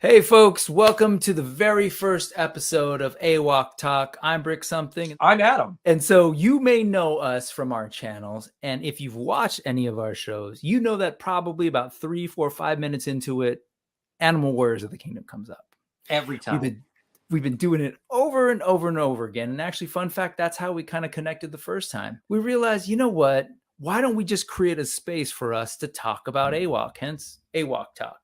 Hey folks, welcome to the very first episode of AWOK Talk. I'm Brick Something. I'm Adam. And so you may know us from our channels. And if you've watched any of our shows, you know that probably about 3, 4, 5 minutes into it, Animal Warriors of the Kingdom comes up. Every time. We've been doing it over and over and over again. And actually, fun fact, that's how we kind of connected the first time. We realized, you know what? Why don't we just create a space for us to talk about AWOK, hence AWOK Talk.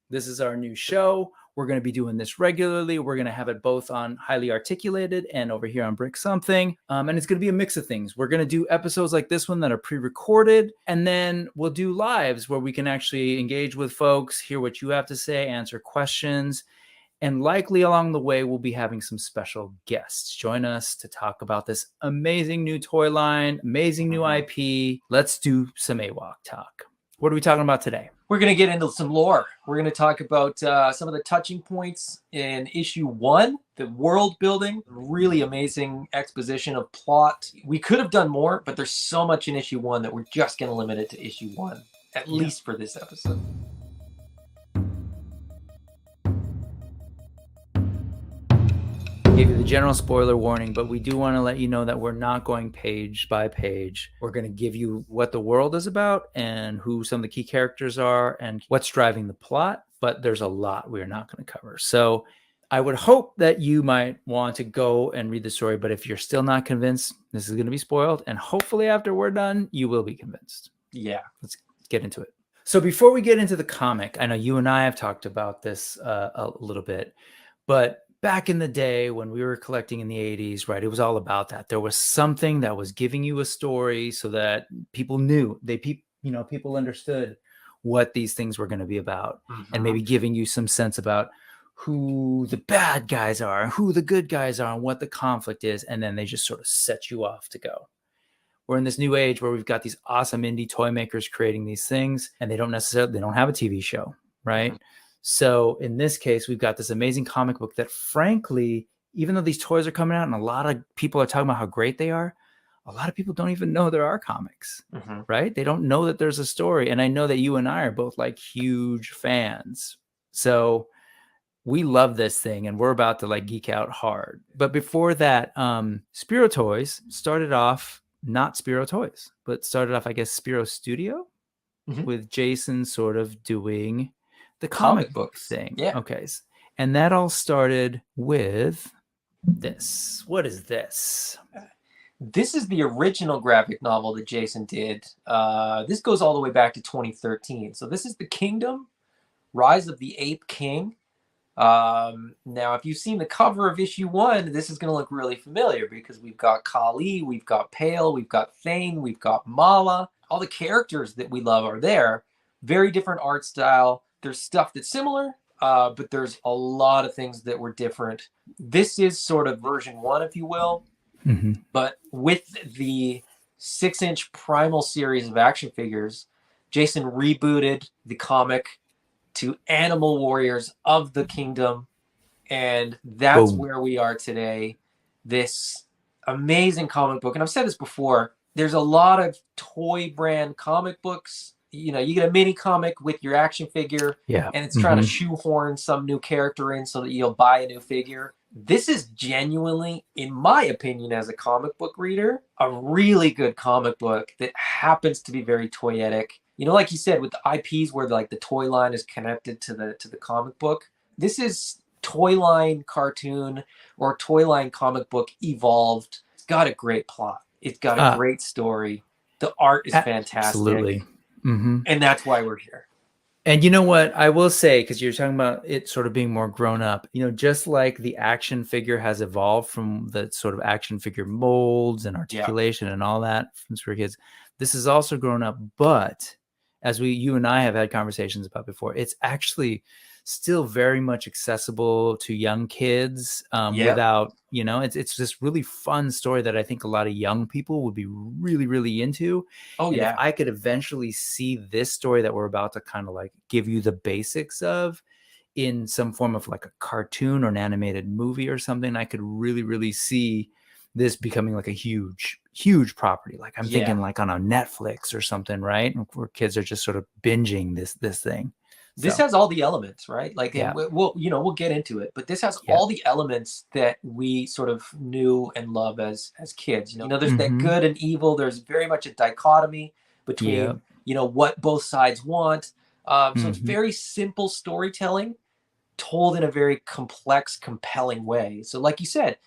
This is our new show. We're going to be doing this regularly. We're going to have it both on Highly Articulated and over here on Brick Something. And it's going to be a mix of things. We're going to do episodes like this one that are pre-recorded. And then we'll do lives where we can actually engage with folks, hear what you have to say, answer questions. And likely along the way, we'll be having some special guests join us to talk about this amazing new toy line, amazing new IP. Let's do some AWOK talk. What are we talking about today? We're going to get into some lore. We're going to talk about some of the touching points in issue 1, the world building, really amazing exposition of plot. We could have done more, but there's so much in issue 1 that we're just going to limit it to issue 1, at least for this episode. Gave you the general spoiler warning, but we do want to let you know that we're not going page by page. We're going to give you what the world is about and who some of the key characters are and what's driving the plot, but there's a lot we're not going to cover. So I would hope that you might want to go and read the story, but if you're still not convinced, this is going to be spoiled, and hopefully after we're done, you will be convinced. Yeah. Let's get into it. So before we get into the comic, I know you and I have talked about this a little bit, but back in the day when we were collecting in the 80s, right, it was all about that. There was something that was giving you a story so that people knew, people understood what these things were going to be about, and maybe giving you some sense about who the bad guys are, who the good guys are, and what the conflict is, and then they just sort of set you off to go. We're in this new age where we've got these awesome indie toy makers creating these things, and they don't have a TV show, right? So in this case, we've got this amazing comic book that, frankly, even though these toys are coming out and a lot of people are talking about how great they are, a lot of people don't even know there are comics, right? They don't know that there's a story. And I know that you and I are both like huge fans. So we love this thing and we're about to like geek out hard. But before that, Spero Toys started off, not Spero Toys, but started off, I guess, Spero Studio with Jason sort of doing the comic book thing. Yeah. Okay. And that all started with this. What is this? This is the original graphic novel that Jason did. This goes all the way back to 2013. So this is The Kingdom, Rise of the Ape King. Now, if you've seen the cover of issue 1, this is going to look really familiar because we've got Kali, we've got Pale, we've got Thane, we've got Mala. All the characters that we love are there. Very different art style. There's stuff that's similar, but there's a lot of things that were different. This is sort of version 1, if you will, but with the 6-inch Primal series of action figures, Jason rebooted the comic to Animal Warriors of the Kingdom, and that's where we are today. This amazing comic book, and I've said this before, there's a lot of toy brand comic books. You know, you get a mini comic with your action figure, and it's trying to shoehorn some new character in so that you'll buy a new figure. This is genuinely, in my opinion, as a comic book reader, a really good comic book that happens to be very toyetic. You know, like you said, with the IPs where like the toy line is connected to the comic book. This is toy line cartoon or toy line comic book evolved. It's got a great plot. It's got a great story. The art is fantastic. Absolutely. And that's why we're here. And you know what I will say, because you're talking about it sort of being more grown up, you know, just like the action figure has evolved from the sort of action figure molds and articulation and all that from Spero Kids, this has also grown up. But as you and I have had conversations about before, it's actually still very much accessible to young kids without, you know, it's this really fun story that I think a lot of young people would be really, really into. And if I could eventually see this story that we're about to kind of like give you the basics of in some form of like a cartoon or an animated movie or something, I could really, really see this becoming like a huge property. Like I'm thinking like on a Netflix or something, right? Where kids are just sort of binging this thing. This So has all the elements, right? Like, and yeah, we'll get into it, but this has yeah. all the elements that we sort of knew and love as kids. There's that Mm-hmm. good and evil. There's very much a dichotomy Yeah. between what both sides want. So it's Mm-hmm. very simple storytelling told in a very complex, compelling way. So, like you said,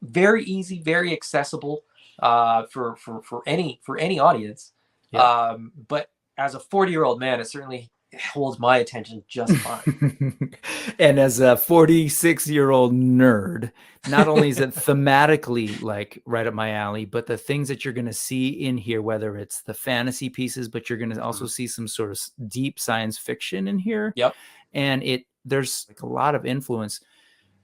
very easy, very accessible for any audience. Yep. But as a 40-year-old man, it certainly holds my attention just fine. And as a 46-year-old nerd, not only is it thematically like right up my alley, but the things that you're going to see in here, whether it's the fantasy pieces, but you're going to also see some sort of deep science fiction in here. Yep. And there's like a lot of influence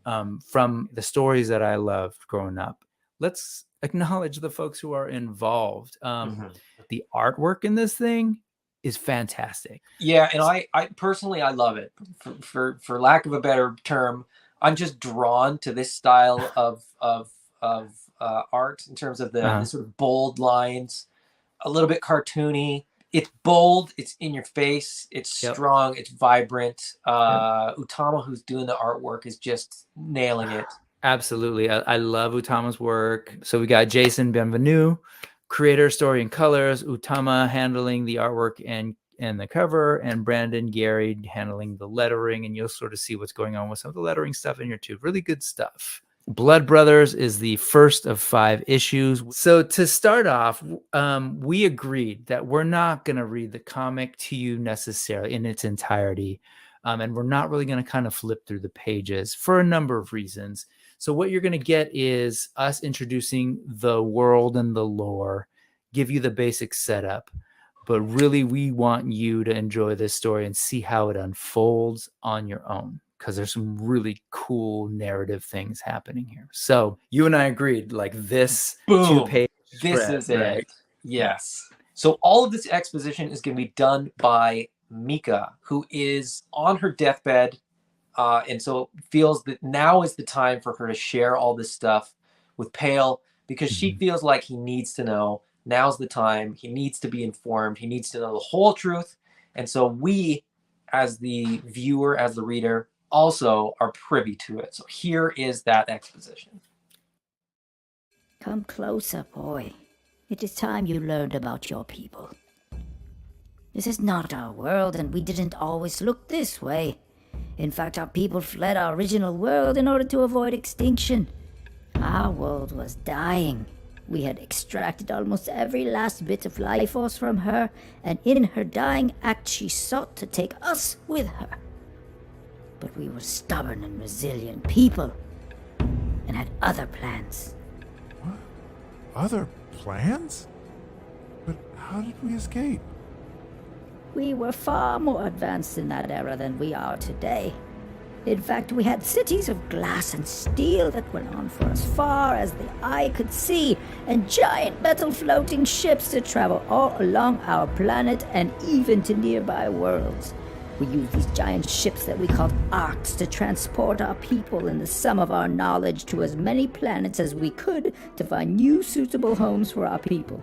from the stories that I loved growing up. Let's acknowledge the folks who are involved. The artwork in this thing is fantastic. Yeah, and I personally I love it. For lack of a better term, I'm just drawn to this style of art in terms of the sort of bold lines, a little bit cartoony. It's bold, it's in your face, it's strong, it's vibrant. Utama, who's doing the artwork, is just nailing it. Absolutely. I love Utama's work. So we got Jason Benvenu, creator, story, and colors, Utama handling the artwork and the cover, and Brandon Gary handling the lettering. And you'll sort of see what's going on with some of the lettering stuff in here too. Really good stuff. Blood Brothers is the first of 5 issues. So to start off, we agreed that we're not going to read the comic to you necessarily in its entirety. And we're not really going to kind of flip through the pages for a number of reasons. So what you're going to get is us introducing the world and the lore, give you the basic setup. But really, we want you to enjoy this story and see how it unfolds on your own, because there's some really cool narrative things happening here. So you and I agreed, like this 2-page This spread, is it. right? Yes. So all of this exposition is going to be done by Mika, who is on her deathbed, and so feels that now is the time for her to share all this stuff with Pale, because she feels like he needs to know. Now's the time. He needs to be informed. He needs to know the whole truth. And so we, as the viewer, as the reader, also are privy to it. So here is that exposition. Come closer, boy. It is time you learned about your people. This is not our world, and we didn't always look this way. In fact, our people fled our original world in order to avoid extinction. Our world was dying. We had extracted almost every last bit of life force from her, and in her dying act she sought to take us with her. But we were stubborn and resilient people, and had other plans. What? Other plans? But how did we escape? We were far more advanced in that era than we are today. In fact, we had cities of glass and steel that went on for as far as the eye could see, and giant metal floating ships to travel all along our planet and even to nearby worlds. We used these giant ships that we called arcs to transport our people and the sum of our knowledge to as many planets as we could to find new suitable homes for our people.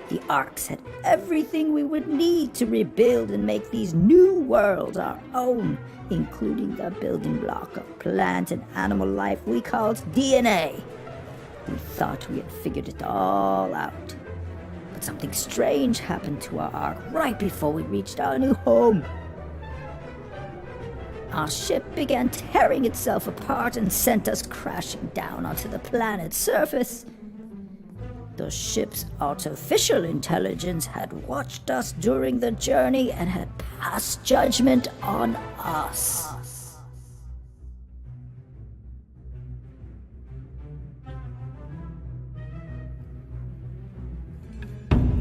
The arcs had everything we would need to rebuild and make these new worlds our own, including the building block of plant and animal life we called DNA. We thought we had figured it all out. But something strange happened to our arc right before we reached our new home. Our ship began tearing itself apart and sent us crashing down onto the planet's surface. The ship's artificial intelligence had watched us during the journey and had passed judgment on us.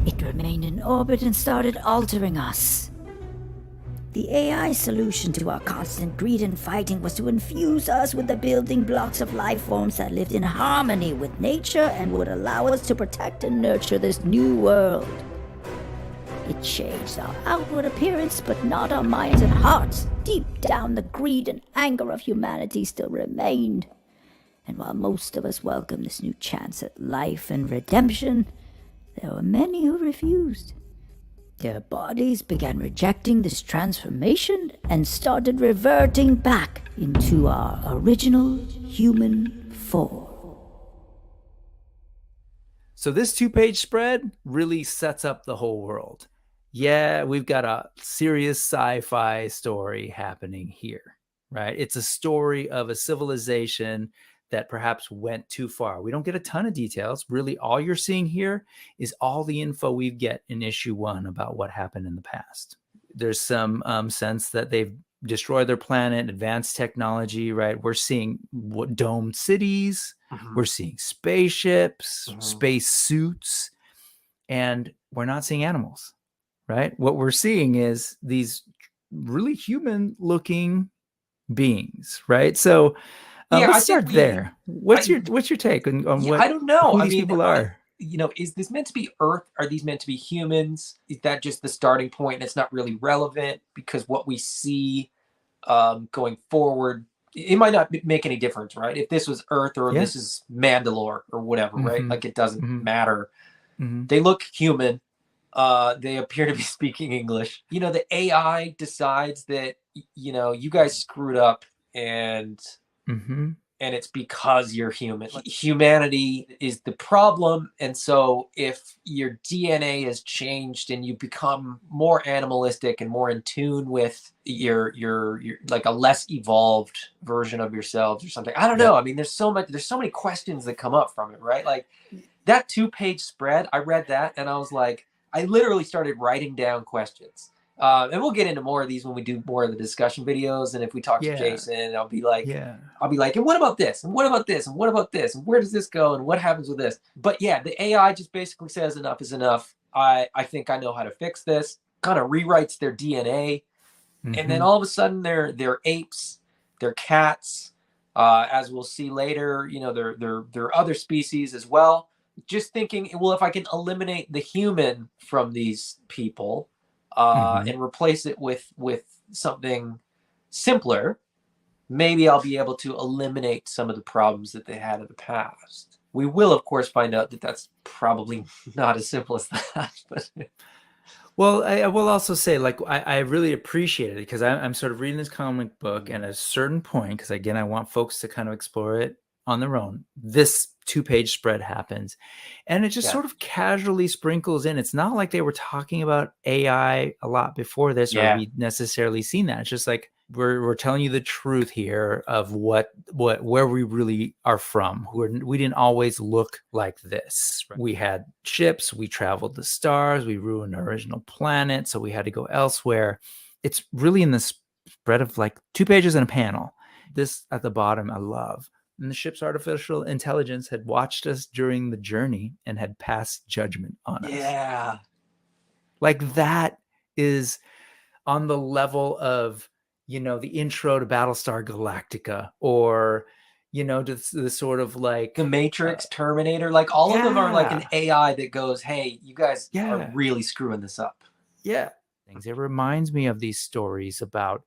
It remained in orbit and started altering us. The AI solution to our constant greed and fighting was to infuse us with the building blocks of life forms that lived in harmony with nature and would allow us to protect and nurture this new world. It changed our outward appearance, but not our minds and hearts. Deep down, the greed and anger of humanity still remained. And while most of us welcomed this new chance at life and redemption, there were many who refused. Their bodies began rejecting this transformation and started reverting back into our original human form. So this 2-page spread really sets up the whole world. Yeah, we've got a serious sci-fi story happening here, right? It's a story of a civilization that perhaps went too far. We don't get a ton of details. Really, all you're seeing here is all the info we get in issue 1 about what happened in the past. There's some sense that they've destroyed their planet, advanced technology, right? We're seeing domed cities. We're seeing spaceships, space suits, and we're not seeing animals, right? What we're seeing is these really human-looking beings, right? So let's start there. What's your take on what? I don't know. Who these people are? Is this meant to be Earth? Are these meant to be humans? Is that just the starting point and it's not really relevant because what we see going forward, it might not make any difference, right? If this was Earth or this is Mandalore or whatever, right? Like it doesn't matter. They look human. They appear to be speaking English. The AI decides that, you guys screwed up and it's because you're human. Humanity is the problem. And so if your DNA is changed and you become more animalistic and more in tune with your like a less evolved version of yourselves or something, I don't know. I mean, there's so many questions that come up from it, right? Like that 2-page spread, I read that and I was like, I literally started writing down questions. And we'll get into more of these when we do more of the discussion videos. And if we talk to Jason, I'll be like, and what about this? And what about this? And what about this? And where does this go? And what happens with this? But yeah, the AI just basically says enough is enough. I think I know how to fix this. Kind of rewrites their DNA. And then all of a sudden they're apes, they're cats. As we'll see later, they're other species as well. Just thinking, well, if I can eliminate the human from these people, and replace it with something simpler, maybe I'll be able to eliminate some of the problems that they had in the past. We will, of course, find out that that's probably not as simple as that. But well, I will also say, like, I really appreciate it because I'm sort of reading this comic book, and at a certain point, because again, I want folks to kind of explore it on their own, this 2-page spread happens and it just sort of casually sprinkles in. It's not like they were talking about AI a lot before this or we necessarily seen that. It's just like we're telling you the truth here of where we really are from. We didn't always look like this. We had ships, we traveled the stars, we ruined our original planet, so we had to go elsewhere. It's really in the spread of like 2 pages and a panel. This at the bottom I love. And the ship's artificial intelligence had watched us during the journey and had passed judgment on us. Yeah. Like that is on the level of, the intro to Battlestar Galactica or, the sort of like The Matrix, Terminator, like all of them are like an AI that goes, hey, you guys are really screwing this up. Yeah. It reminds me of these stories about,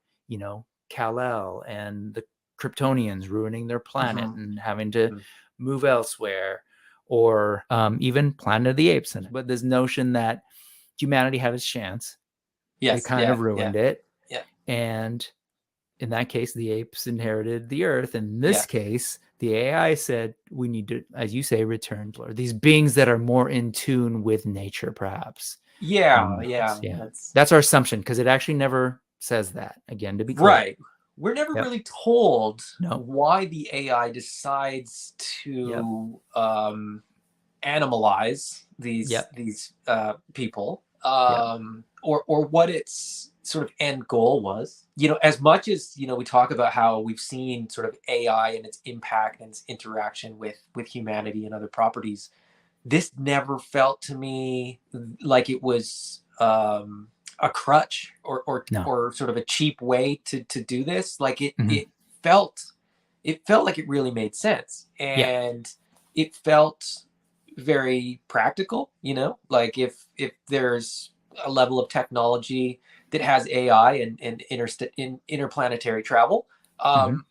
Kal-El and the Kryptonians ruining their planet and having to move elsewhere, or even Planet of the Apes. But this notion that humanity had its chance, they kind of ruined it. Yeah. And in that case, the apes inherited the earth. In this case, the AI said, we need to, as you say, return to these beings that are more in tune with nature, perhaps. That's our assumption, because it actually never says that, again, to be clear. Right. We're never really told why the AI decides to animalize these people, or what its sort of end goal was. As much as we talk about how we've seen sort of AI and its impact and its interaction with humanity and other properties, this never felt to me like it was a crutch or sort of a cheap way to do this. Like it felt like it really made sense, and it felt very practical. Like if there's a level of technology that has AI and interplanetary travel,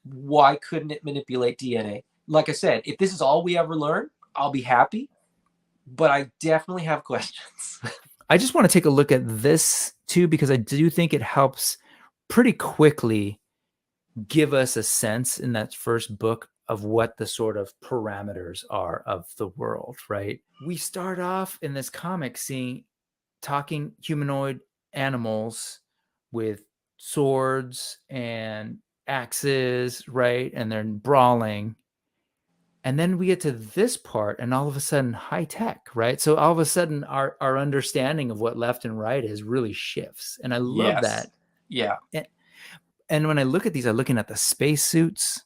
why couldn't it manipulate DNA? Like I said, if this is all we ever learn, I'll be happy, but I definitely have questions. I just want to take a look at this too, because I do think it helps pretty quickly give us a sense in that first book of what the sort of parameters are of the world, right? We start off in this comic seeing talking humanoid animals with swords and axes, right? And they're brawling. And then we get to this part and all of a sudden high tech, right? So all of a sudden our understanding of what left and right is really shifts. And I love Yes. that. Yeah. And when I look at these, I'm looking at the spacesuits,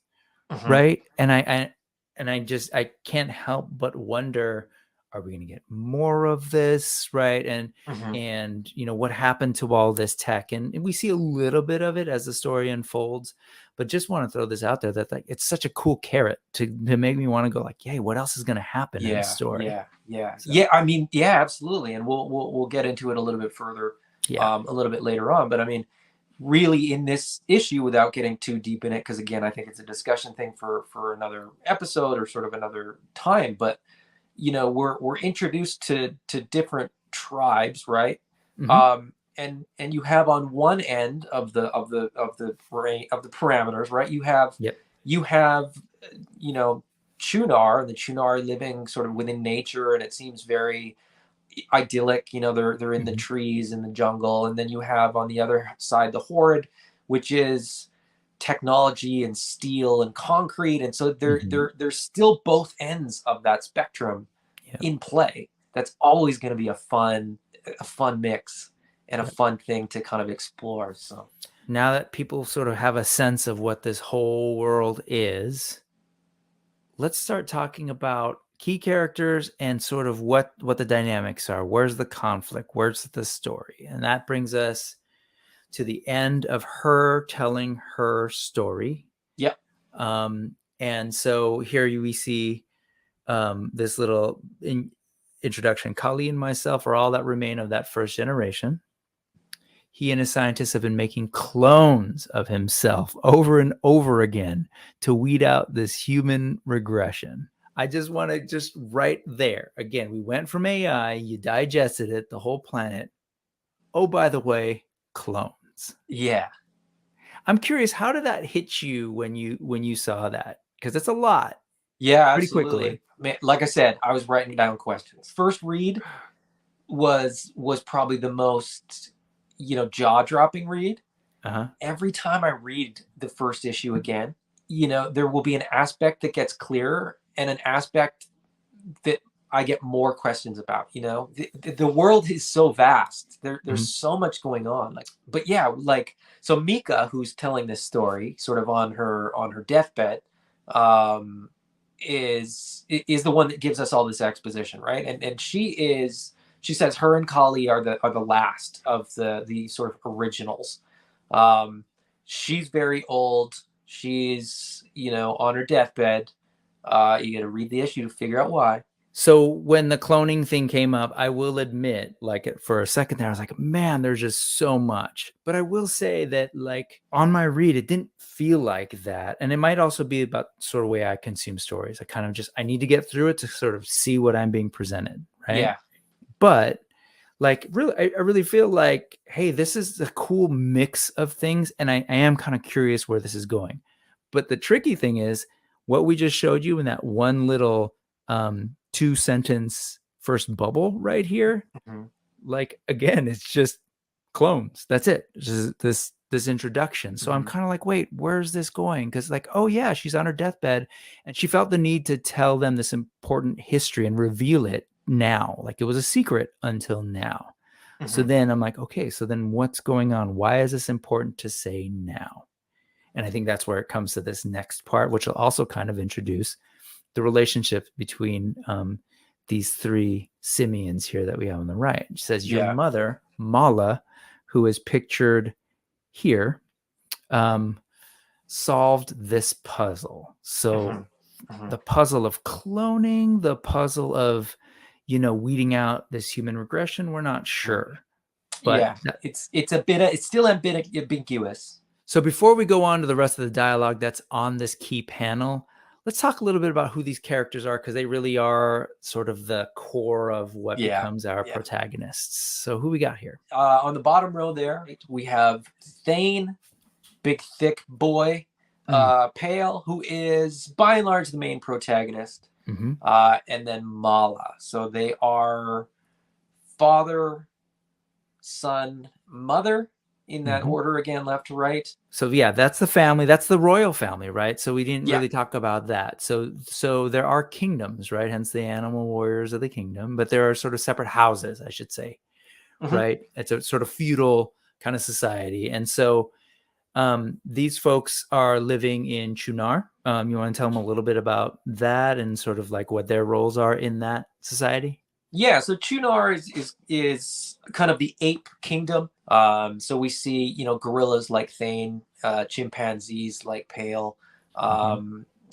Mhm. right? And I can't help but wonder, are we going to get more of this, right? Mhm. And what happened to all this tech? And we see a little bit of it as the story unfolds, but just want to throw this out there that like it's such a cool carrot to make me want to go like, yay, what else is going to happen in the story? So, I mean, yeah, absolutely, and we'll get into it a little bit further, yeah. a little bit later on. But I mean, really, in this issue, without getting too deep in it, because again, I think it's a discussion thing for another episode or sort of another time. But we're introduced to different tribes, right? Mhm. And you have on one end of the parameters, right? Yep. You have Cunar, and the Cunar living sort of within nature, and it seems very idyllic. They're in the Mhm. trees in the jungle, and then you have on the other side the Horde, which is technology and steel and concrete, and so Mhm. there's still both ends of that spectrum Yep. in play. That's always going to be a fun mix and a Yep. fun thing to kind of explore. So Now that people sort of have a sense of what this whole world is, let's start talking about key characters and sort of what the dynamics are. Where's the conflict? Where's the story? And that brings us to the end of her telling her story. yeah, And so here we see this little introduction. Kali and myself are all that remain of that first generation. He and his scientists have been making clones of himself over and over again to weed out this human regression. I just want to just right there. Again, we went from AI, you digested it, the whole planet. Oh, by the way, clones. yeah. I'm curious, how did that hit you when you saw that? Because it's a lot Yeah, pretty quickly. absolutely. Man, like I said, I was writing down questions. First read was probably the most, jaw-dropping read. Uh-huh. Every time I read the first issue again, there will be an aspect that gets clearer and an aspect that I get more questions about. The world is so vast. There's Mhm. so much going on. But yeah, so Mika, who's telling this story, sort of on her deathbed, um, is the one that gives us all this exposition, right? And she says her and Kali are the last of the sort of originals. Um, she's very old. She's on her deathbed. You got to read the issue to figure out why. So when the cloning thing came up, I will admit, like for a second there, I was like, man, there's just so much. But I will say that like on my read, it didn't feel like that. And it might also be about sort of way I consume stories. I kind of just, I need to get through it to sort of see what I'm being presented. Right. Yeah. But like really, I really feel like, hey, this is a cool mix of things. And I am kind of curious where this is going. But the tricky thing is what we just showed you in that one little 2-sentence first bubble right here. Mm-hmm. Like again, it's just clones. That's it. Just this introduction. So I'm kind of like, wait, where's this going? Because like, oh yeah, she's on her deathbed and she felt the need to tell them this important history and reveal it now. Like it was a secret until now. So then I'm like, okay, so then what's going on? Why is this important to say now? And I think that's where it comes to this next part, which will also kind of introduce the relationship between these three simians here that we have on the right. It says your mother, Mala, who is pictured here, solved this puzzle. So the puzzle of cloning, the puzzle of, weeding out this human regression, we're not sure. But yeah, it's still a bit ambiguous. So before we go on to the rest of the dialogue that's on this key panel, let's talk a little bit about who these characters are, because they really are sort of the core of what Yeah, becomes our yeah. protagonists. So who we got here? On the bottom row there, we have Thane, big thick boy, Pale, who is by and large the main protagonist, and then Mala. So they are father, son, mother, in that order again, left to right. So yeah, that's the family. That's the royal family, right? So we didn't Yeah. really talk about that. So there are kingdoms, right? Hence the animal warriors of the kingdom, but there are sort of separate houses, I should say, right? It's a sort of feudal kind of society. And so these folks are living in Cunar. You want to tell them a little bit about that and sort of like what their roles are in that society? Yeah, so Cunar is kind of the ape kingdom. So we see, you know, gorillas like Thane, chimpanzees like Pale.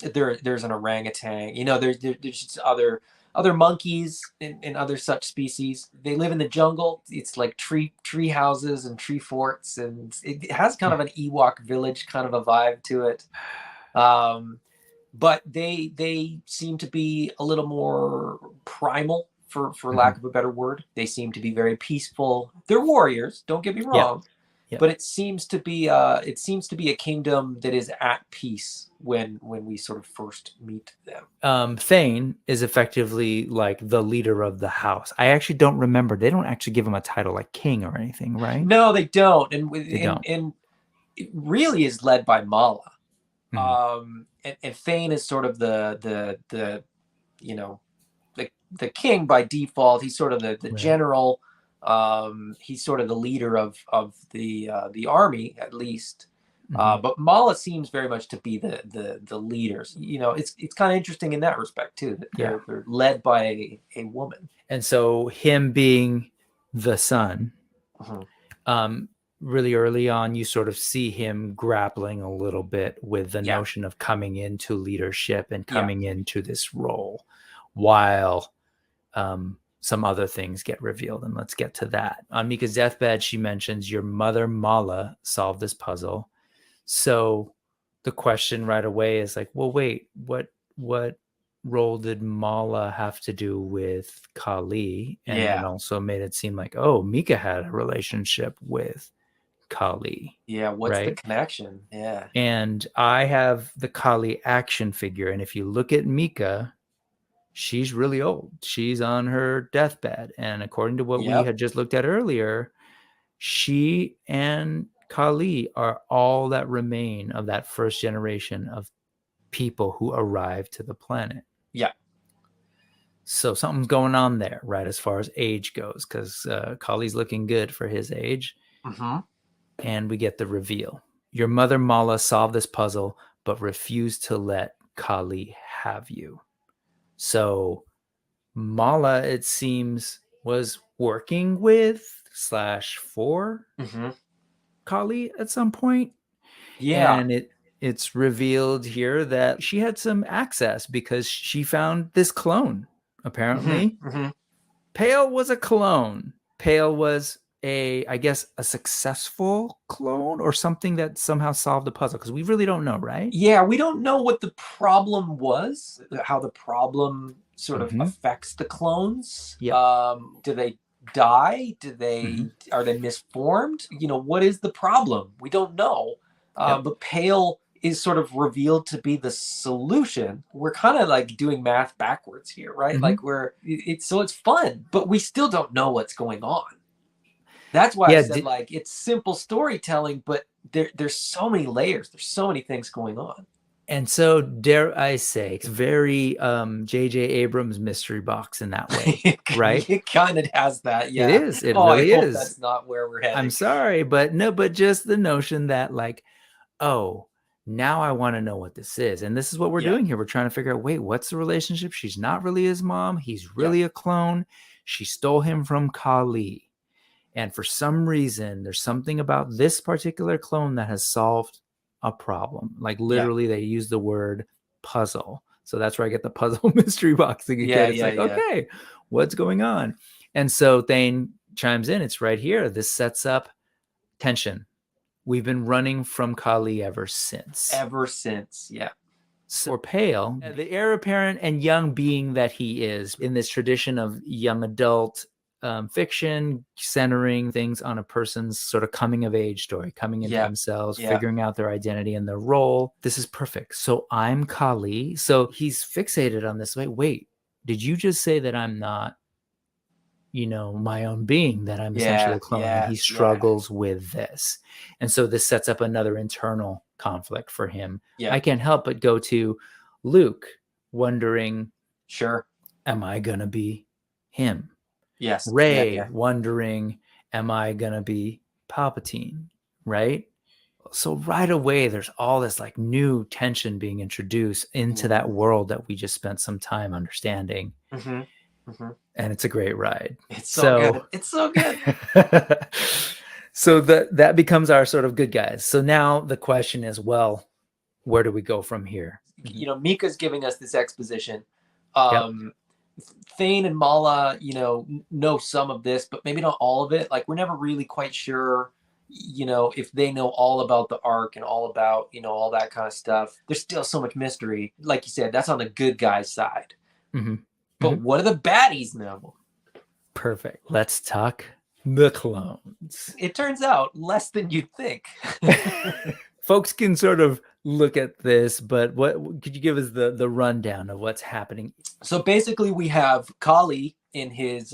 There's an orangutan. You know, there's just other monkeys and other such species. They live in the jungle. It's like tree houses and tree forts, and it has kind of an Ewok village kind of a vibe to it. But they seem to be a little more primal, for lack of a better word. They seem to be very peaceful. They're warriors, don't get me wrong. Yeah. But it seems to be a kingdom that is at peace when we sort of first meet them. Thane is effectively like the leader of the house. I actually don't remember. They don't actually give him a title like king or anything, right? No, they don't. And don't. And it really is led by Mala. And Thane is sort of the you know, the king by default. He's sort of the general. He's sort of the leader of the army, at least. But Mala seems very much to be the leaders. You know, it's kind of interesting in that respect too, that they're led by a woman. And so him being the son, really early on, you sort of see him grappling a little bit with the notion of coming into leadership and coming into this role, while some other things get revealed. And let's get to that. On Mika's deathbed, she mentions your mother, Mala, solved this puzzle. So the question right away is like, well, wait, what role did Mala have to do with Kali? And then also made it seem like, oh, Mika had a relationship with Kali. Yeah, what's the connection? Yeah. And I have the Kali action figure. And if you look at Mika, she's really old. She's on her deathbed. And according to what we had just looked at earlier, she and Kali are all that remain of that first generation of people who arrived to the planet. Yeah. So something's going on there, right, as far as age goes, because Kali's looking good for his age. And we get the reveal. Your mother, Mala, solved this puzzle, but refused to let Kali have you. So Mala, it seems, was working with / for Kali at some point. Yeah. And it's revealed here that she had some access because she found this clone, apparently. Pale was a clone. Pale was I guess a successful clone or something that somehow solved the puzzle, because we really don't know, right? Yeah, we don't know what the problem was, how the problem sort of affects the clones. Do they die? Are they misformed? You know, what is the problem? We don't know. But Pale is sort of revealed to be the solution. We're kind of like doing math backwards here, right? Like it's fun, but we still don't know what's going on. That's why I said like it's simple storytelling, but there's so many layers. There's so many things going on. And so, dare I say, it's very J.J. Abrams mystery box in that way, right? It kind of has that, yeah. It is. It really is. That's not where we're heading. I'm sorry, but just the notion that like, oh, now I want to know what this is. And this is what we're doing here. We're trying to figure out, wait, what's the relationship? She's not really his mom. He's really a clone. She stole him from Kali. And for some reason, there's something about this particular clone that has solved a problem. Like literally they use the word puzzle. So that's where I get the puzzle mystery box thing again. It's like, okay, what's going on? And so Thane chimes in. It's right here. This sets up tension. We've been running from Kali ever since. Yeah. or pale, the heir apparent and young being that he is in this tradition of young adult fiction, centering things on a person's sort of coming of age story, coming into themselves, figuring out their identity and their role. This is perfect. So I'm Kali. So he's fixated on this. Wait, did you just say that I'm not, my own being, that I'm essentially a clone? And he struggles with this. And so this sets up another internal conflict for him. I can't help but go to Luke wondering, am I going to be him? Yes. Rey wondering, am I going to be Palpatine? Right? So right away, there's all this like new tension being introduced into that world that we just spent some time understanding. And it's a great ride. It's so good. It's so good. So that becomes our sort of good guys. So now the question is, well, where do we go from here? Mika's giving us this exposition. Thane and Mala, know some of this, but maybe not all of it. Like, we're never really quite sure, if they know all about the arc and all about, all that kind of stuff. There's still so much mystery. Like you said, that's on the good guy's side. But what do the baddies know? Perfect. Let's talk the clones. It turns out less than you'd think. Folks can sort of look at this, but what could you give us the rundown of what's happening? So basically, we have Kali in his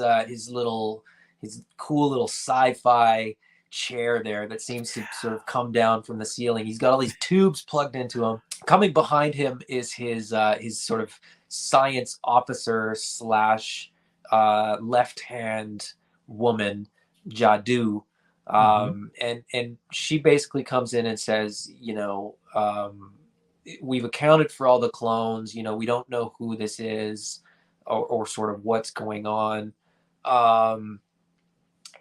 cool little sci-fi chair there that seems to sort of come down from the ceiling. He's got all these tubes plugged into him. Coming behind him is his sort of science officer / left-hand woman, Jadu. And she basically comes in and says, we've accounted for all the clones, we don't know who this is or sort of what's going on.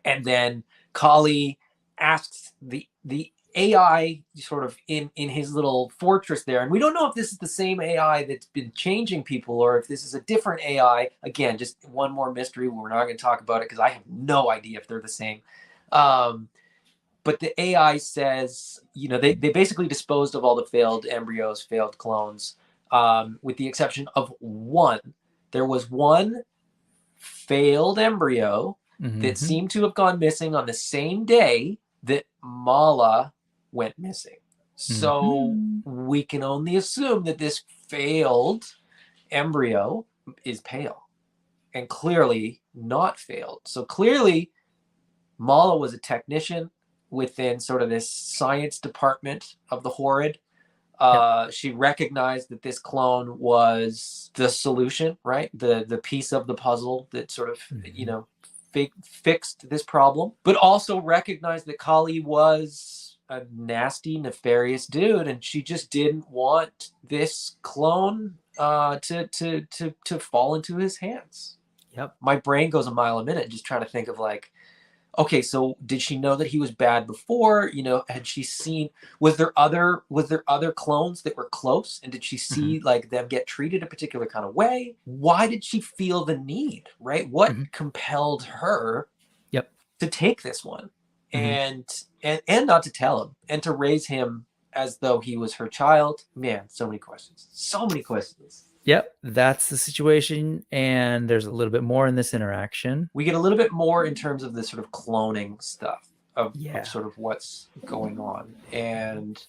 And then Kali asks the AI sort of in his little fortress there. And we don't know if this is the same AI that's been changing people or if this is a different AI. Again, just one more mystery. We're not going to talk about it because I have no idea if they're the same. But the AI says, they basically disposed of all the failed embryos, failed clones, with the exception of one. There was one failed embryo that seemed to have gone missing on the same day that Mala went missing. So we can only assume that this failed embryo is pale and clearly not failed. So clearly Mala was a technician within sort of this science department of the Horrid. She recognized that this clone was the solution, right? The piece of the puzzle that sort of, fixed this problem, but also recognized that Kali was a nasty, nefarious dude, and she just didn't want this clone to fall into his hands. My brain goes a mile a minute just trying to think of like, okay, so did she know that he was bad before? Had she seen, was there other clones that were close? And did she see like them get treated a particular kind of way? Why did she feel the need, right? What compelled her to take this one and not to tell him and to raise him as though he was her child? Man, so many questions. Yep, that's the situation, and there's a little bit more in this interaction. We get a little bit more in terms of the sort of cloning stuff of sort of what's going on. And,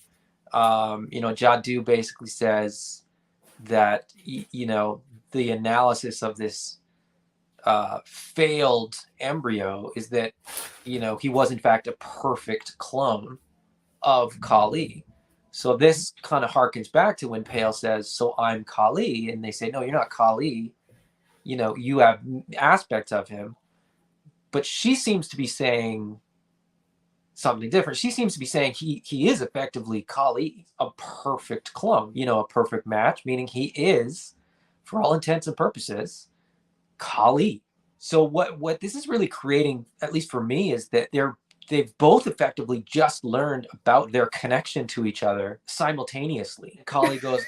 Jadu basically says that, the analysis of this failed embryo is that, he was in fact a perfect clone of Kali. So this kind of harkens back to when Pale says, so I'm Kali. And they say, no, you're not Kali. You have aspects of him. But she seems to be saying something different. She seems to be saying he is effectively Kali, a perfect clone, a perfect match, meaning he is, for all intents and purposes, Kali. So what this is really creating, at least for me, is that they've both effectively just learned about their connection to each other simultaneously. Kali goes,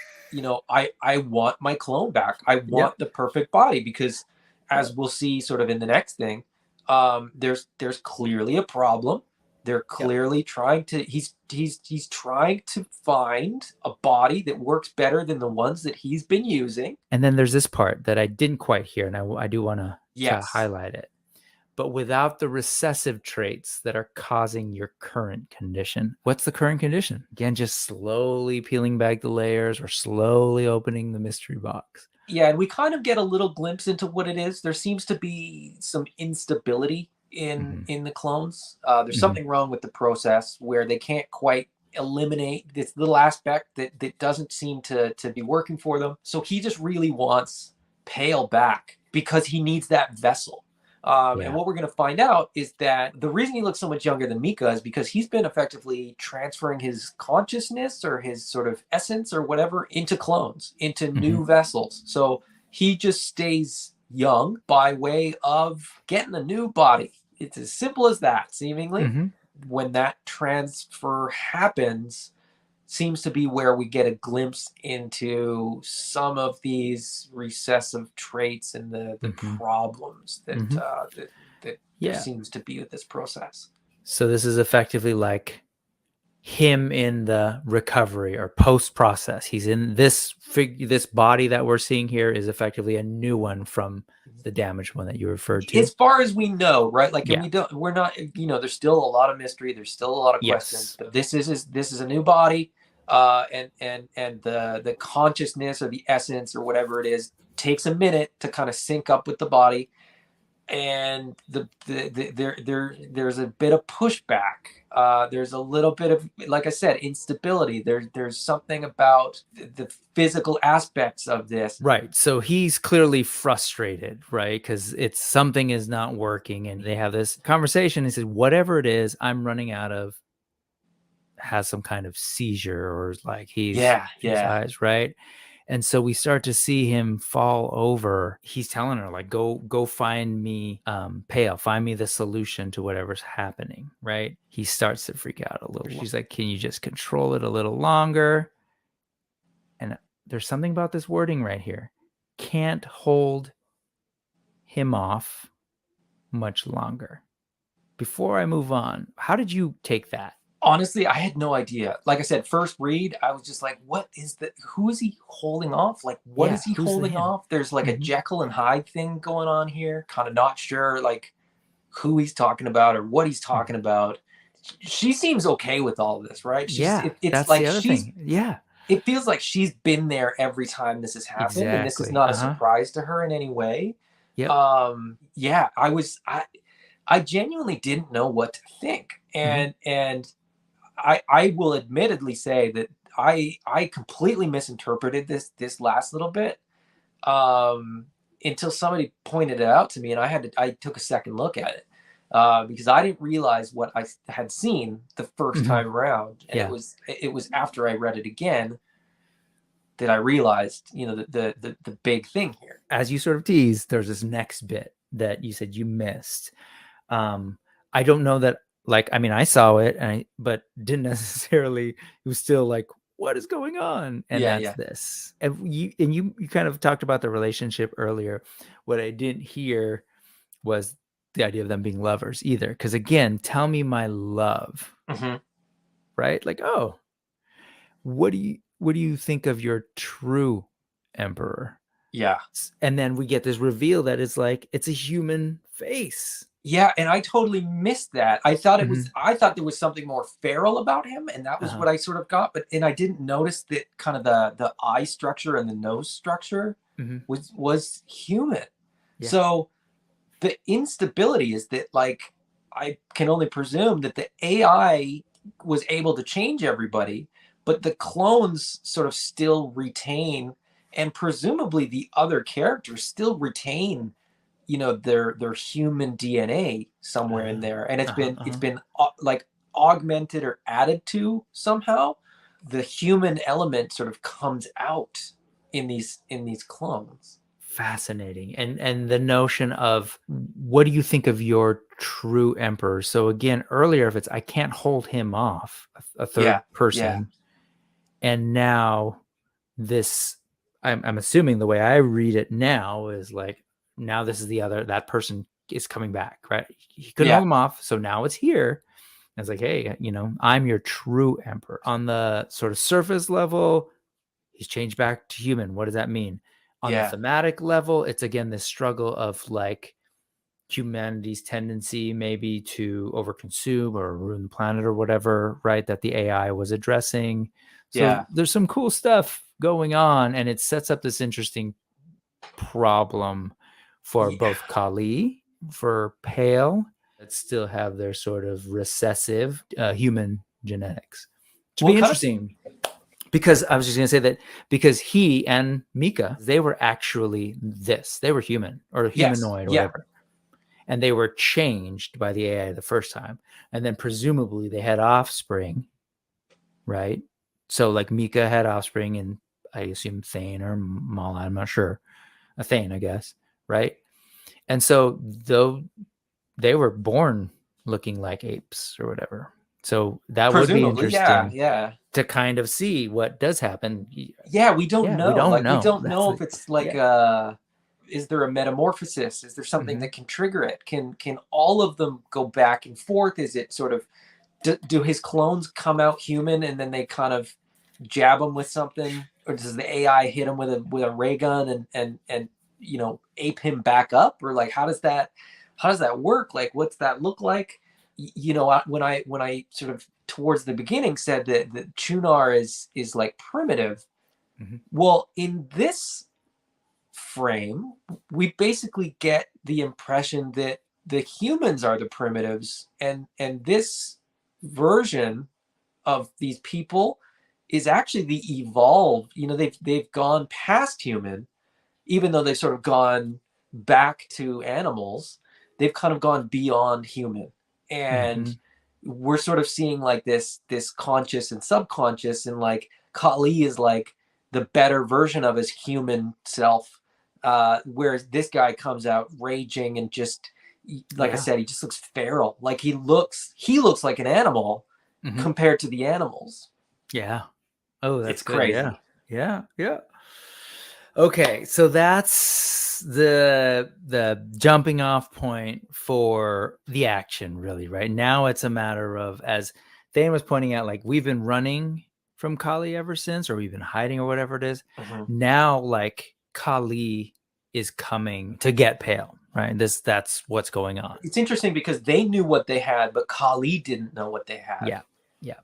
I want my clone back. I want the perfect body because, as we'll see sort of in the next thing, there's clearly a problem They're clearly trying to. He's trying to find a body that works better than the ones that he's been using. And then there's this part that I didn't quite hear, and I do want to highlight it. But without the recessive traits that are causing your current condition. What's the current condition? Again, just slowly peeling back the layers or slowly opening the mystery box. Yeah, and we kind of get a little glimpse into what it is. There seems to be some instability in the clones. There's something wrong with the process where they can't quite eliminate this little aspect that doesn't seem to be working for them. So he just really wants Pale back because he needs that vessel. And what we're going to find out is that the reason he looks so much younger than Mika is because he's been effectively transferring his consciousness or his sort of essence or whatever into clones, into new vessels. So he just stays young by way of getting a new body. It's as simple as that, seemingly. When that transfer happens, seems to be where we get a glimpse into some of these recessive traits and the problems that there seems to be with this process. So this is effectively like him in the recovery or post-process. He's in this body that we're seeing here is effectively a new one from the damaged one that you referred to. As far as we know, right? Like we're not, there's still a lot of mystery. There's still a lot of questions. But this is a new body. And the consciousness or the essence or whatever it is takes a minute to kind of sync up with the body, and there's a bit of pushback. There's a little bit of, like I said, instability. There's something about the physical aspects of this. Right. So he's clearly frustrated, right? Because it's something is not working, and they have this conversation. He says, "Whatever it is, I'm running out of." Has some kind of seizure or like his eyes, right? And so we start to see him fall over. He's telling her like, go find me Pale, find me the solution to whatever's happening, right? He starts to freak out a little. She's like, can you just control it a little longer? And there's something about this wording right here. Can't hold him off much longer. Before I move on, how did you take that? Honestly, I had no idea. Like I said, first read, I was just like, what is that? Who is he holding off? Like, what is he holding off? There's like a Jekyll and Hyde thing going on here. Kind of not sure like who he's talking about or what he's talking about. She seems okay with all of this, right? It's that's like the other thing. It feels like she's been there every time this has happened. Exactly. And this is not a surprise to her in any way. I genuinely didn't know what to think. And I will admittedly say that I completely misinterpreted this last little bit until somebody pointed it out to me, and I took a second look at it because I didn't realize what I had seen the first time around, and it was after I read it again that I realized the big thing here. As you sort of teased, there's this next bit that you said you missed. I don't know that. Like, I mean, I saw it, but didn't necessarily. It was still like, what is going on? And that's this. And you kind of talked about the relationship earlier. What I didn't hear was the idea of them being lovers either. Because again, tell me my love, right? Like, oh, what do you think of your true emperor? Yeah. And then we get this reveal that it's like it's a human face. Yeah, and I totally missed that. I thought I thought there was something more feral about him, and that was what I sort of got. And I didn't notice that kind of the eye structure and the nose structure was human. Yeah. So the instability is that, like, I can only presume that the AI was able to change everybody, but the clones sort of still retain, and presumably the other characters still retain their human DNA somewhere in there, and it's been like augmented or added to somehow. The human element sort of comes out in these clones. Fascinating. And the notion of what do you think of your true emperor? So again, earlier, if it's I can't hold him off, a third person, and now this, I'm assuming the way I read it now is like, now this is that person is coming back, right? He couldn't hold him off, so now it's here. it's like, hey, I'm your true emperor. On the sort of surface level, he's changed back to human. What does that mean? On the thematic level, it's again this struggle of like humanity's tendency maybe to overconsume or ruin the planet or whatever, right? That the AI was addressing. So there's some cool stuff going on, and it sets up this interesting problem for both Kali, for Pale, that still have their sort of recessive human genetics. To be interesting. Because I was just going to say that because he and Mika, they were actually this. They were human or humanoid or whatever. And they were changed by the AI the first time. And then presumably they had offspring, right? So like Mika had offspring, and I assume Thane or Mala, I'm not sure. A Thane, I guess, right? And so though they were born looking like apes or whatever. So that would be interesting to kind of see what does happen. Yeah, we don't know. We don't like, know. We don't know if it's like is there a metamorphosis? Is there something that can trigger it? Can all of them go back and forth? Is it sort of do his clones come out human and then they kind of jab him with something, or does the AI hit him with a ray gun and ape him back up, or like how does that work? Like what's that look like? When I sort of towards the beginning said that Cunar is like primitive. Well, in this frame, we basically get the impression that the humans are the primitives, and this version of these people is actually the evolved. They've gone past human, even though they've sort of gone back to animals. They've kind of gone beyond human, and we're sort of seeing like this conscious and subconscious, and like Kali is like the better version of his human self, whereas this guy comes out raging and just like I said, he just looks feral. Like he looks like an animal compared to the animals. Yeah. Oh, that's good. Crazy. Yeah. Okay, so that's the jumping off point for the action, really, right? Now it's a matter of, as Thane was pointing out, like we've been running from Kali ever since, or we've been hiding or whatever it is. Now, like Kali is coming to get Pale, right? That's what's going on. It's interesting because they knew what they had, but Kali didn't know what they had. Yeah.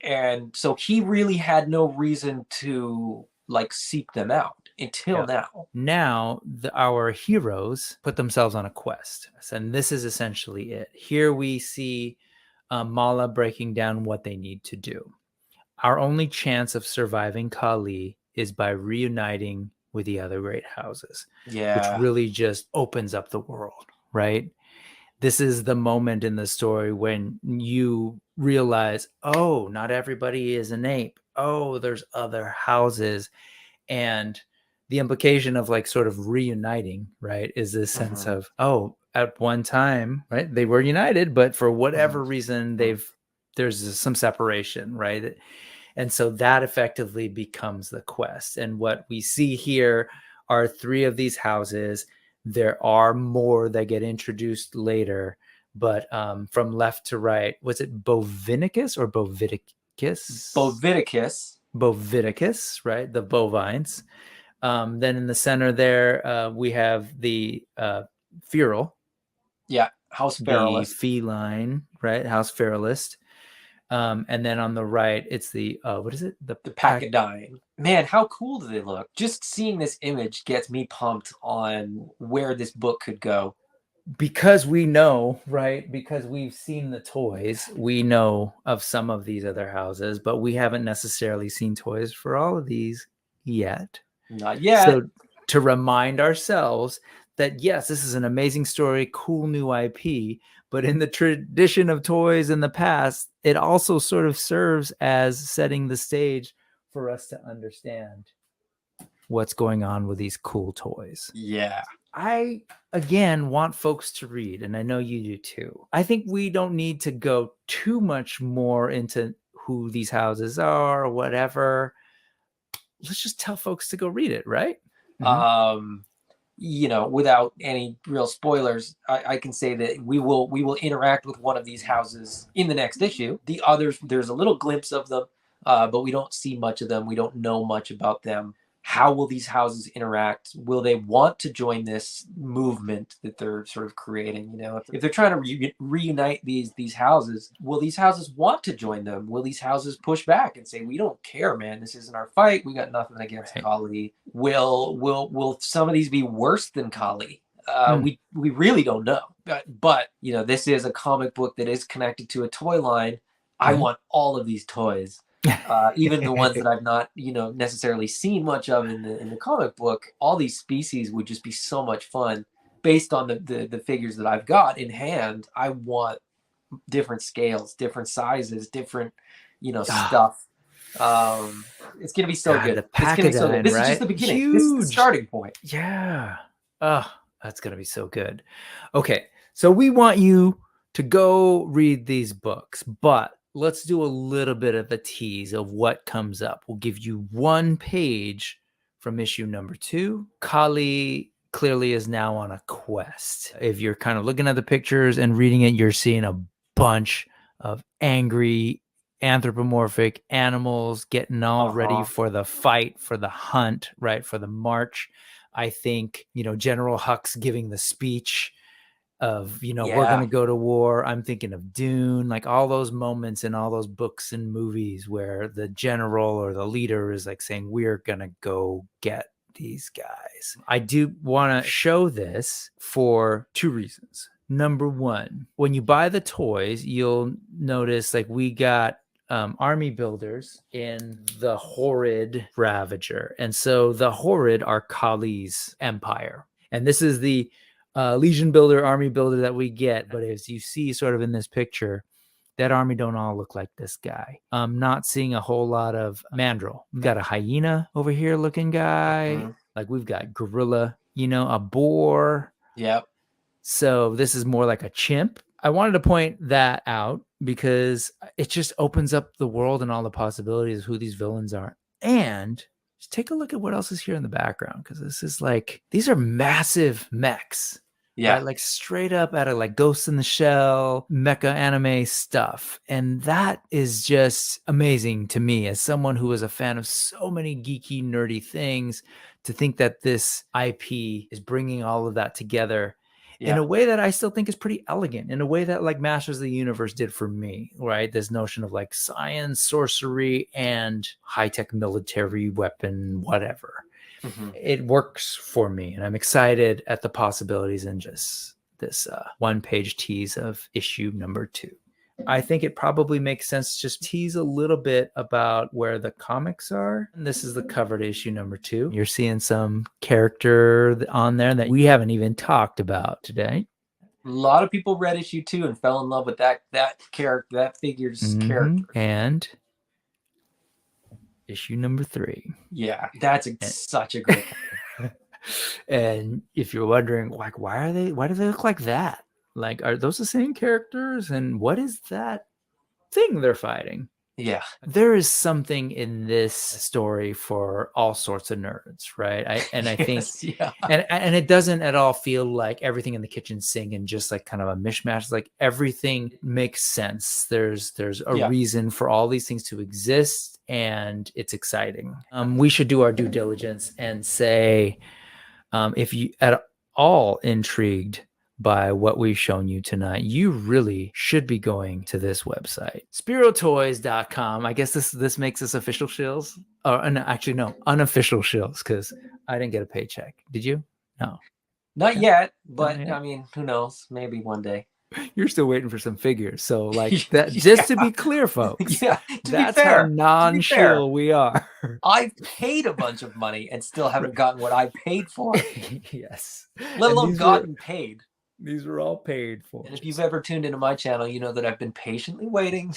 And so he really had no reason to like seek them out until now. Now our heroes put themselves on a quest, and this is essentially it. Here we see Mala breaking down what they need to do. Our only chance of surviving Kali is by reuniting with the other great houses, which really just opens up the world, right? This is the moment in the story when you realize, oh, not everybody is an ape. Oh, there's other houses. And the implication of like sort of reuniting, right, is this sense of, oh, at one time, right, they were united, but for whatever reason, there's some separation, right? And so that effectively becomes the quest. And what we see here are 3 of these houses. There are more that get introduced later, but from left to right, was it Bovinicus or Boviticus? Boviticus, right? The bovines. Then in the center there, we have the feral. Yeah, House Feralist. The feline, right? House Feralist. And then on the right, it's the what is it? The Pachydyne. Man, how cool do they look? Just seeing this image gets me pumped on where this book could go. Because we know, right? Because we've seen the toys, we know of some of these other houses, but we haven't necessarily seen toys for all of these yet. Not yet. So to remind ourselves that yes, this is an amazing story, cool new IP, but in the tradition of toys in the past, it also sort of serves as setting the stage for us to understand what's going on with these cool toys. Yeah. I, again, want folks to read, and I know you do too. I think we don't need to go too much more into who these houses are or whatever. Let's just tell folks to go read it, right? without any real spoilers, I can say that we will interact with one of these houses in the next issue. The others, there's a little glimpse of them, but we don't see much of them. We don't know much about them. How will these houses interact? Will they want to join this movement that they're sort of creating? If they're trying to reunite these houses, will these houses want to join them? Will these houses push back and say, "We don't care, man. This isn't our fight. We got nothing against Kali." Will some of these be worse than Kali? We really don't know. But this is a comic book that is connected to a toy line. I want all of these toys. Even the ones that I've not, necessarily seen much of in the comic book. All these species would just be so much fun. Based on the figures that I've got in hand, I want different scales, different sizes, different, stuff. It's gonna be so good. It's gonna be so good. This is just the beginning. Huge. This is the starting point. Yeah. Oh, that's gonna be so good. Okay, so we want you to go read these books, but let's do a little bit of a tease of what comes up. We'll give you one page from issue number 2. Kali clearly is now on a quest. If you're kind of looking at the pictures and reading it, you're seeing a bunch of angry anthropomorphic animals getting all ready for the fight, for the hunt, right? For the march. I think, General Hux giving the speech of, we're going to go to war. I'm thinking of Dune, like all those moments in all those books and movies where the general or the leader is like saying, we're going to go get these guys. I do want to show this for 2 reasons. Number 1, when you buy the toys, you'll notice like we got army builders in the Horrid Ravager. And so the Horrid are Kali's empire. And this is the Legion builder, army builder that we get. But as you see sort of in this picture, that army don't all look like this guy. I'm not seeing a whole lot of Mandrill. We've got a hyena over here looking guy. Like we've got gorilla, a boar. Yep. So this is more like a chimp. I wanted to point that out because it just opens up the world and all the possibilities of who these villains are. And just take a look at what else is here in the background, because this is like, these are massive mechs. Yeah. Right? Like straight up out of like Ghost in the Shell, mecha anime stuff. And that is just amazing to me as someone who is a fan of so many geeky, nerdy things, to think that this IP is bringing all of that together in a way that I still think is pretty elegant, in a way that like Masters of the Universe did for me, right? This notion of like science, sorcery, and high-tech military weapon, whatever. It works for me, and I'm excited at the possibilities in just this one-page tease of issue number 2. I think it probably makes sense to just tease a little bit about where the comics are. And this is the cover to issue number 2. You're seeing some character on there that we haven't even talked about today. A lot of people read issue 2 and fell in love with that character, that figure's character. And issue number 3. Yeah, that's such a great And if you're wondering, like, why do they look like that? Like, are those the same characters? And what is that thing they're fighting? Yeah. There is something in this story for all sorts of nerds, right? I think, and it doesn't at all feel like everything in the kitchen sink and just like kind of a mishmash. Like everything makes sense. There's a reason for all these things to exist, and it's exciting. We should do our due diligence and say, if you at all intrigued by what we've shown you tonight, you really should be going to this website, SperoToys.com. I guess this makes us official shills. Actually, no, unofficial shills, because I didn't get a paycheck. Did you? No. Not yet, but I mean, who knows? Maybe one day. You're still waiting for some figures. So like that, just to be clear, folks. That's how non-shill we are. I've paid a bunch of money and still haven't gotten what I paid for. Yes. Let alone gotten paid. These were all paid for. And if you've ever tuned into my channel, you know that I've been patiently waiting.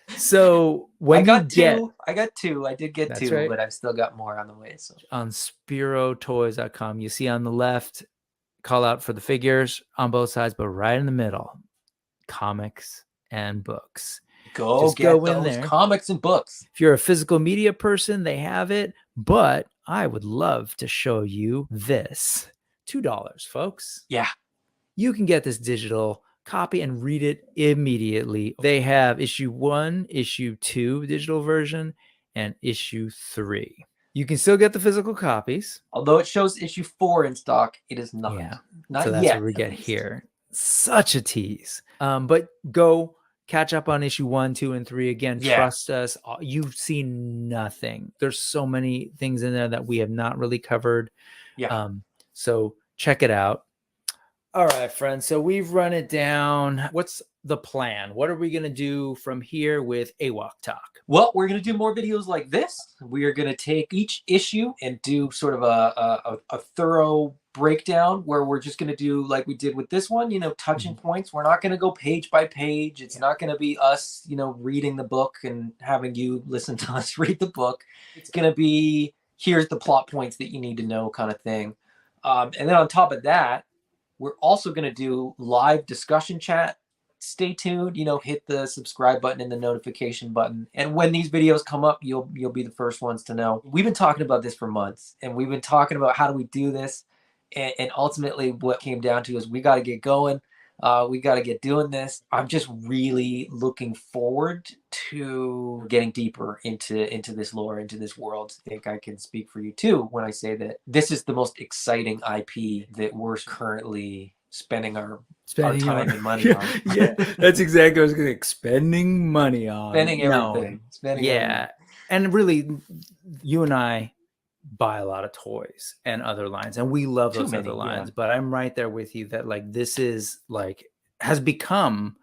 So when I got two. I did get 2, right. But I've still got more on the way. So on SperoToys.com, you see on the left, call out for the figures on both sides, but right in the middle, comics and books. Go Just get go in those there. comics and books. If you're a physical media person, they have it. But I would love to show you this. $2, folks. Yeah. You can get this digital copy and read it immediately. They have issue 1, issue 2 digital version, and issue 3. You can still get the physical copies. Although it shows issue 4 in stock, it is not. Yeah. Not So that's yet. what we at get least. here. Such a tease. But go catch up on issue 1, 2, and 3. Again, Yeah. trust us. You've seen nothing. There's so many things in there that we have not really covered. Yeah. So check it out. All right, friends. So we've run it down. What's the plan? What are we going to do from here with AWOK Talk? Well, we're going to do more videos like this. We are going to take each issue and do sort of a thorough breakdown where we're just going to do like we did with this one, touching points. We're not going to go page by page. It's not going to be us, reading the book and having you listen to us read the book. It's going to be, here's the plot points that you need to know kind of thing. And then on top of that, we're also going to do live discussion chat. Stay tuned, hit the subscribe button and the notification button. And when these videos come up, you'll be the first ones to know. We've been talking about this for months, and we've been talking about how do we do this. And ultimately what came down to is we got to get going. We got to get doing this. I'm just really looking forward to getting deeper into this lore, into this world. I think I can speak for you too when I say that this is the most exciting IP that we're currently spending our time and money on. Yeah, that's exactly what I was going to say. Spending money on. Spending everything. Everything. And really, you and I buy a lot of toys and other lines, and we love those other lines. But I'm right there with you that like this is like has become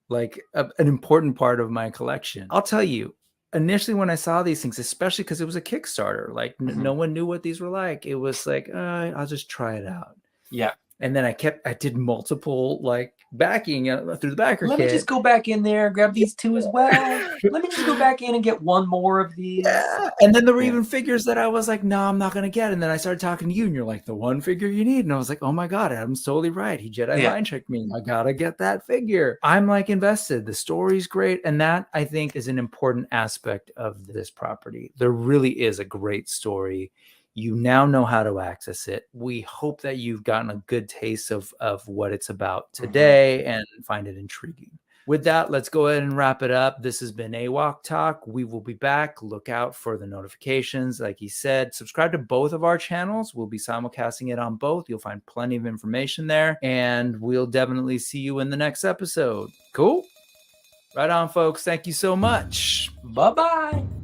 like an important part of my collection. I'll tell you, initially when I saw these things, especially because it was a Kickstarter, like no one knew what these were like. It was like I'll just try it out. Yeah. And then I did multiple like backing through the backer Let kit. me just go back in there, grab these 2 as well. Let me just go back in and get one more of these. Yeah. And then there were even figures that I was like, no, I'm not going to get. And then I started talking to you and you're like, the one figure you need. And I was like, oh my God, Adam's totally right. He Jedi mind checked me. I got to get that figure. I'm like invested. The story's great. And that I think is an important aspect of this property. There really is a great story. You now know how to access it. We hope that you've gotten a good taste of what it's about today and find it intriguing. With that, let's go ahead and wrap it up. This has been AWOK Talk. We will be back. Look out for the notifications. Like he said, subscribe to both of our channels. We'll be simulcasting it on both. You'll find plenty of information there. And we'll definitely see you in the next episode. Cool? Right on, folks. Thank you so much. Bye-bye.